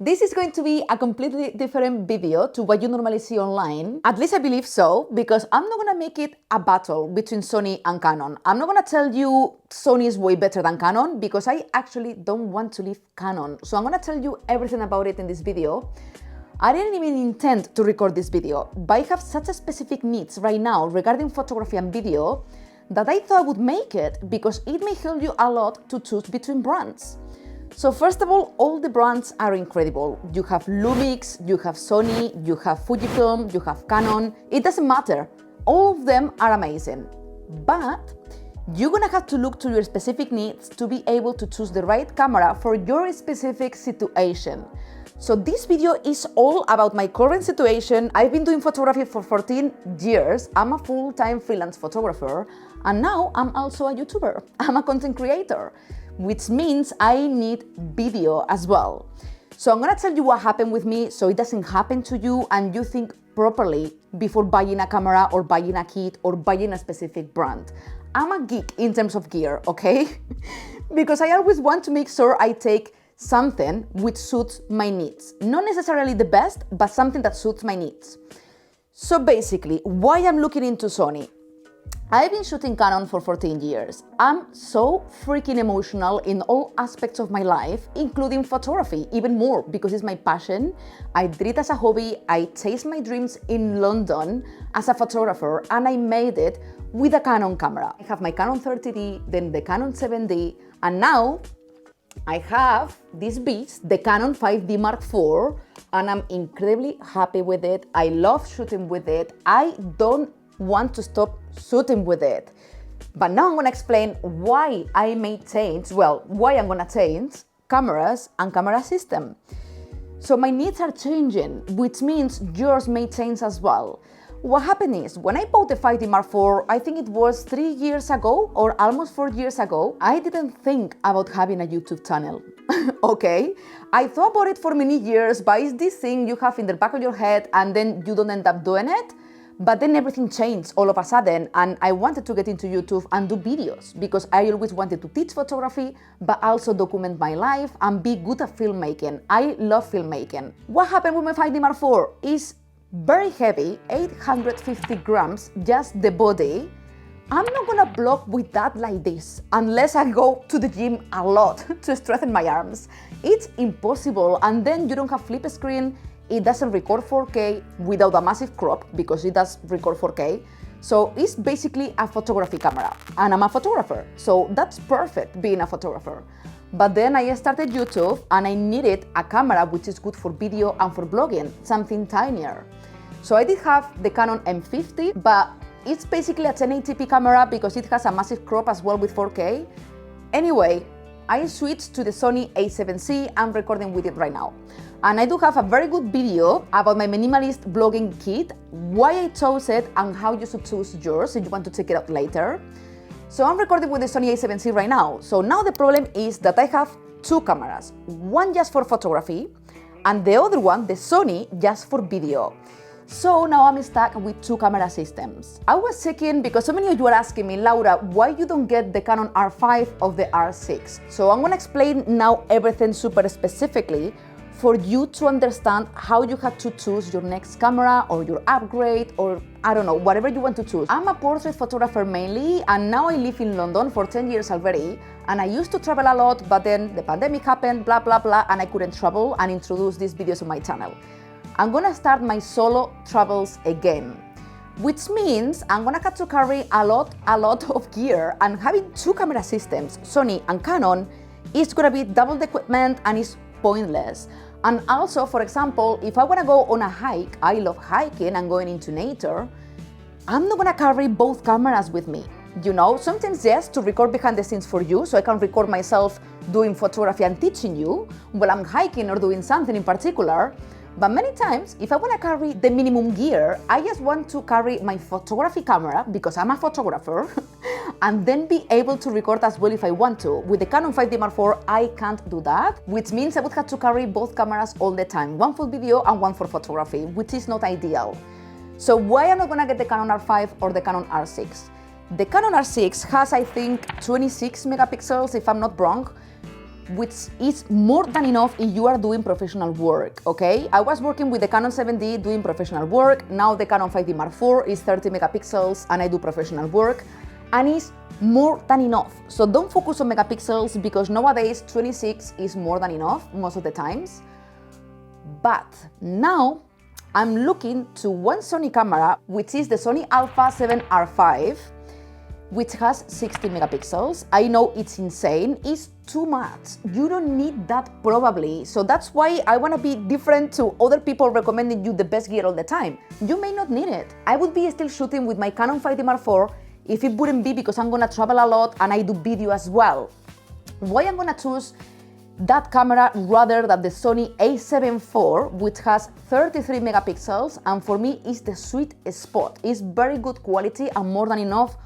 This is going to be a completely different video to what you normally see online. At least I believe so, because I'm not gonna make it a battle between Sony and Canon. I'm not gonna tell you Sony is way better than Canon, because I actually don't want to leave Canon. So I'm gonna tell you everything about it in this video. I didn't even intend to record this video, but I have such a specific needs right now regarding photography and video that I thought I would make it because it may help you a lot to choose between brands. So first of all the brands are incredible. You have Lumix, you have Sony, you have Fujifilm, you have Canon. It doesn't matter. All of them are amazing. But you're gonna have to look to your specific needs to be able to choose the right camera for your specific situation. So this video is all about my current situation. I've been doing photography for 14 years. I'm a full-time freelance photographer, and now I'm also a YouTuber. I'm a content creator, which means I need video as well. So I'm gonna tell you what happened with me so it doesn't happen to you and you think properly before buying a camera or buying a kit or buying a specific brand. I'm a geek in terms of gear, okay? Because I always want to make sure I take something which suits my needs. Not necessarily the best, but something that suits my needs. So basically, why I'm looking into Sony? I've been shooting Canon for 14 years. I'm so freaking emotional in all aspects of my life, including photography, even more because it's my passion. I did it as a hobby. I chased my dreams in London as a photographer, and I made it with a Canon camera. I have my Canon 30D, then the Canon 7D, and now I have this beast, the Canon 5D Mark IV, and I'm incredibly happy with it. I love shooting with it. I don't want to stop shooting with it. But now I'm gonna explain why I may change, why I'm gonna change cameras and camera system. So my needs are changing, which means yours may change as well. What happened is, when I bought the 5D Mark IV, I think it was 3 years ago or almost 4 years ago, I didn't think about having a YouTube channel, okay? I thought about it for many years, but it's this thing you have in the back of your head and then you don't end up doing it. But then everything changed all of a sudden, and I wanted to get into YouTube and do videos because I always wanted to teach photography, but also document my life and be good at filmmaking. I love filmmaking. What happened with my 5D Mark IV is very heavy, 850 grams, just the body. I'm not gonna vlog with that like this unless I go to the gym a lot to strengthen my arms. It's impossible, and then you don't have flip screen. It doesn't record 4K without a massive crop because it does record 4K. So it's basically a photography camera, and I'm a photographer. So that's perfect being a photographer. But then I started YouTube and I needed a camera which is good for video and for vlogging, something tinier. So I did have the Canon M50, but it's basically a 1080p camera because it has a massive crop as well with 4K. Anyway, I switched to the Sony A7C. I'm recording with it right now. And I do have a very good video about my minimalist vlogging kit, why I chose it and how you should choose yours if you want to check it out later. So I'm recording with the Sony A7C right now. So now the problem is that I have two cameras, one just for photography and the other one, the Sony, just for video. So now I'm stuck with two camera systems. I was checking because so many of you are asking me, Laura, why you don't get the Canon R5 or the R6? So I'm gonna explain now everything super specifically for you to understand how you have to choose your next camera or your upgrade or I don't know, whatever you want to choose. I'm a portrait photographer mainly, and now I live in London for 10 years already, and I used to travel a lot, but then the pandemic happened, blah, blah, blah, and I couldn't travel and introduce these videos on my channel. I'm gonna start my solo travels again, which means I'm gonna have to carry a lot of gear, and having two camera systems, Sony and Canon, is gonna be double the equipment and it's pointless. And also, for example, if I wanna go on a hike, I love hiking and going into nature, I'm not gonna carry both cameras with me. You know, sometimes yes, to record behind the scenes for you, so I can record myself doing photography and teaching you while I'm hiking or doing something in particular. But many times, if I want to carry the minimum gear, I just want to carry my photography camera because I'm a photographer and then be able to record as well if I want to. With the Canon 5D Mark IV, I can't do that, which means I would have to carry both cameras all the time, one for video and one for photography, which is not ideal. So why am I not gonna get the Canon R5 or the Canon R6? The Canon R6 has, I think, 26 megapixels, if I'm not wrong. which is more than enough if you are doing professional work, okay? I was working with the Canon 7D doing professional work. Now the Canon 5D Mark IV is 30 megapixels and I do professional work, and it's more than enough. So don't focus on megapixels because nowadays 26 is more than enough most of the times. But now I'm looking to one Sony camera, which is the Sony Alpha 7R5, which has 60 megapixels. I know it's insane, it's too much. You don't need that probably. So that's why I want to be different to other people recommending you the best gear all the time. You may not need it. I would be still shooting with my Canon 5D Mark IV if it wouldn't be because I'm gonna travel a lot and I do video as well. Why I'm gonna choose that camera rather than the Sony a7 IV, which has 33 megapixels, and for me is the sweet spot. It's very good quality and more than enough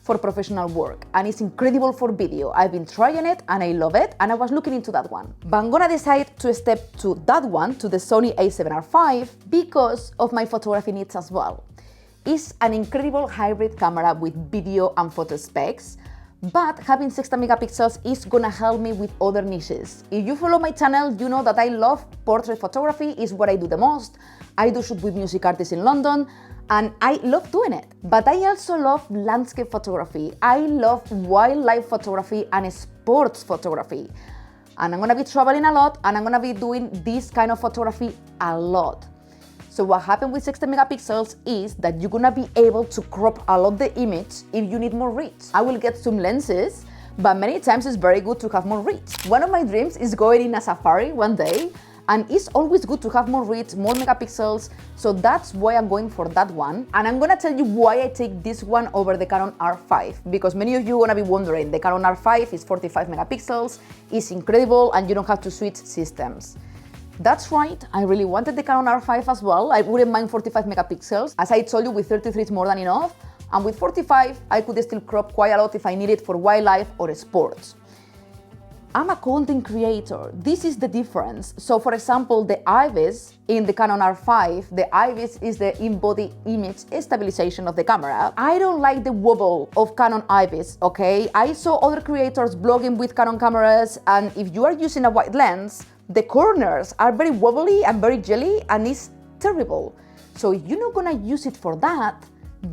for professional work, and it's incredible for video. I've been trying it and I love it, and I was looking into that one. But I'm gonna decide to step to that one, to the Sony a7R5, because of my photography needs as well. It's an incredible hybrid camera with video and photo specs, but having 60 megapixels is gonna help me with other niches. If you follow my channel, you know that I love portrait photography, is what I do the most. I do shoot with music artists in London, and I love doing it. But I also love landscape photography. I love wildlife photography and sports photography. And I'm gonna be traveling a lot, and I'm gonna be doing this kind of photography a lot. So what happened with 60 megapixels is that you're gonna be able to crop a lot the image if you need more reach. I will get some lenses, but many times it's very good to have more reach. One of my dreams is going in a safari one day, and it's always good to have more reach, more megapixels, so that's why I'm going for that one. And I'm gonna tell you why I take this one over the Canon R5, because many of you are gonna be wondering, the Canon R5 is 45 megapixels, it's incredible, and you don't have to switch systems. That's right, I really wanted the Canon R5 as well. I wouldn't mind 45 megapixels. As I told you, with 33 it's more than enough, and with 45 I could still crop quite a lot if I need it for wildlife or sports. I'm a content creator. This is the difference. So for example, the IBIS in the Canon R5, the IBIS is the in-body image stabilization of the camera. I don't like the wobble of Canon IBIS, okay? I saw other creators blogging with Canon cameras, and if you are using a wide lens, the corners are very wobbly and very jelly, and it's terrible. So if you're not gonna use it for that,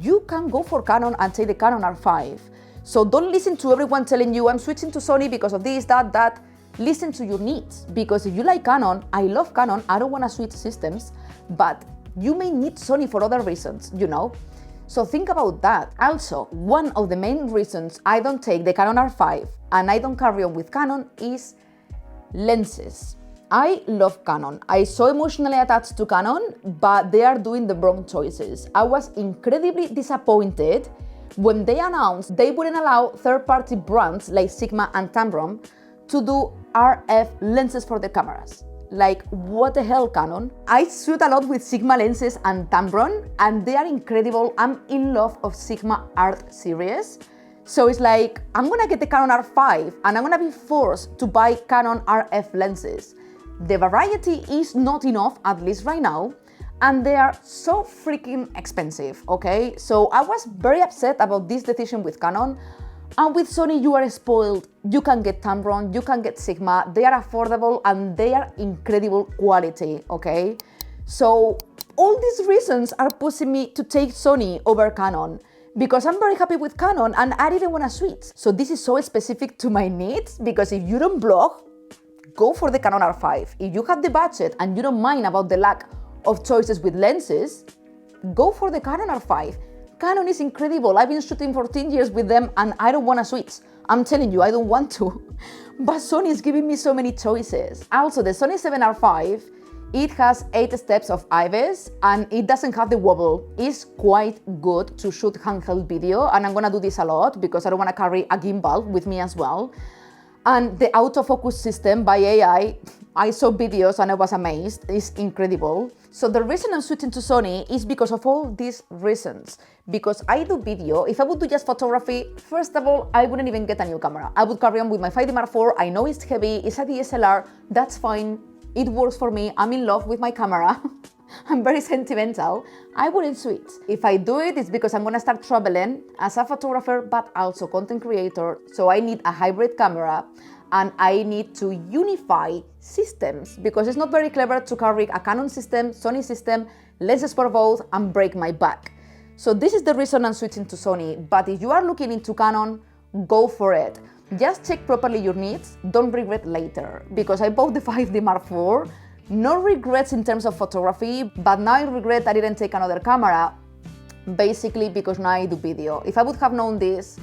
you can go for Canon and take the Canon R5. So don't listen to everyone telling you I'm switching to Sony because of this, that. Listen to your needs, because if you like Canon, I love Canon, I don't wanna switch systems, but you may need Sony for other reasons, you know? So think about that. Also, one of the main reasons I don't take the Canon R5 and I don't carry on with Canon is lenses. I love Canon. I so emotionally attached to Canon, but they are doing the wrong choices. I was incredibly disappointed when they announced they wouldn't allow third-party brands like Sigma and Tamron to do RF lenses for the cameras. Like, what the hell, Canon? I shoot a lot with Sigma lenses and Tamron, and they are incredible. I'm in love of Sigma Art series. So it's like, I'm gonna get the Canon R5 and I'm gonna be forced to buy Canon RF lenses. The variety is not enough, at least right now, and they are so freaking expensive, okay? So I was very upset about this decision with Canon, and with Sony you are spoiled. You can get Tamron, you can get Sigma, they are affordable and they are incredible quality, okay? So all these reasons are pushing me to take Sony over Canon, because I'm very happy with Canon and I didn't want to switch. So this is so specific to my needs, because if you don't blog, go for the Canon R5. If you have the budget and you don't mind about the lack of choices with lenses, go for the Canon R5. Canon is incredible. I've been shooting for 10 years with them and I don't want to switch. I'm telling you, I don't want to. But Sony is giving me so many choices. Also, the Sony 7R5, it has 8 steps of IBIS and it doesn't have the wobble. It's quite good to shoot handheld video, and I'm gonna do this a lot because I don't want to carry a gimbal with me as well. And the autofocus system by AI, I saw videos and I was amazed. It's incredible. So the reason I'm switching to Sony is because of all these reasons. Because I do video. If I would do just photography, first of all, I wouldn't even get a new camera. I would carry on with my 5D Mark IV. I know it's heavy, it's a DSLR, that's fine. It works for me. I'm in love with my camera. I'm very sentimental. I wouldn't switch. If I do it, it's because I'm gonna start traveling as a photographer, but also content creator. So I need a hybrid camera. and I need to unify systems because it's not very clever to carry a Canon system, Sony system, let's explore both and break my back. So this is the reason I'm switching to Sony, but if you are looking into Canon, go for it. Just check properly your needs, don't regret later, because I bought the 5D Mark IV, no regrets in terms of photography, but now I regret I didn't take another camera, basically because now I do video. If I would have known this,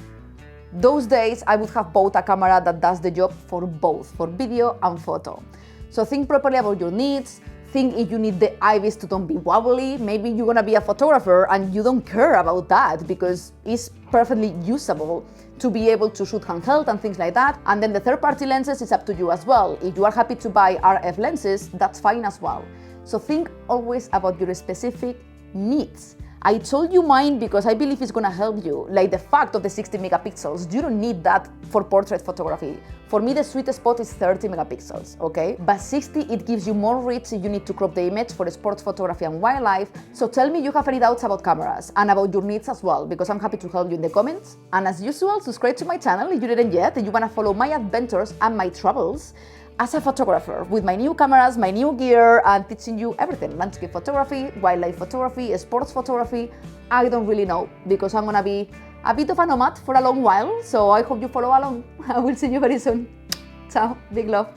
those days I would have bought a camera that does the job for both, for video and photo. So think properly about your needs, think if you need the IVs to don't be wobbly, maybe you're gonna be a photographer and you don't care about that because it's perfectly usable to be able to shoot handheld and things like that. And then the third-party lenses is up to you as well. If you are happy to buy RF lenses, that's fine as well. So think always about your specific needs. I told you mine because I believe it's gonna help you, like the fact of the 60 megapixels. You don't need that for portrait photography. For me, the sweet spot is 30 megapixels, okay? But 60, it gives you more reach if you need to crop the image for sports photography and wildlife. So tell me you have any doubts about cameras and about your needs as well, because I'm happy to help you in the comments. And as usual, subscribe to my channel if you didn't yet and you wanna follow my adventures and my travels as a photographer with my new cameras, my new gear, and teaching you everything: landscape photography, wildlife photography, sports photography. I don't really know because I'm gonna be a bit of a nomad for a long while, so I hope you follow along. I will see you very soon. Ciao, big love.